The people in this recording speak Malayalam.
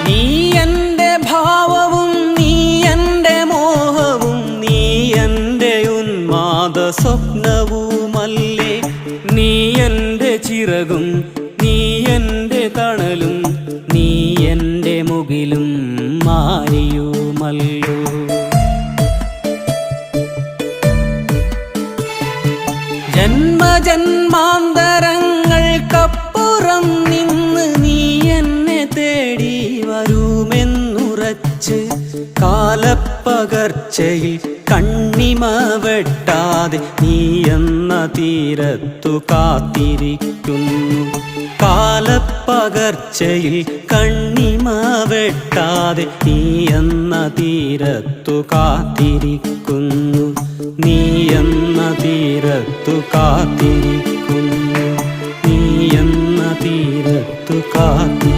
നീ എൻ്റെ ഭാവവും നീ എൻ്റെ മോഹവും നീ എൻ്റെ ഉന്മാദ സ്വപ്നവുമല്ലേ. നീ എൻ്റെ ചിറകും നീ എൻ്റെ തണലും നീ എൻ്റെ മുകിലും മാരിയുമല്ലോ. ജന്മജന്മാന്തരങ്ങൾക്കപ്പുറം നിന്ന് നീ എന്നെ തേടി വരുമെന്നുറച്ച് കാലപ്പകർച്ചയിൽ കണ്ണിമ വെട്ടാതെ നീ എന്ന തീരത്തു കാത്തിരിക്കുന്നു. കാലപ്പകർച്ചയിൽ കണ്ണിമ വെട്ടാതെ നീ എന്ന തീരത്തു കാത്തിരിക്കുന്നു. നീ എന്ന തീരത്തു കാത്തിരിക്കുന്നു. നീ എന്ന തീരത്തു കാത്തിരിക്കുന്നു.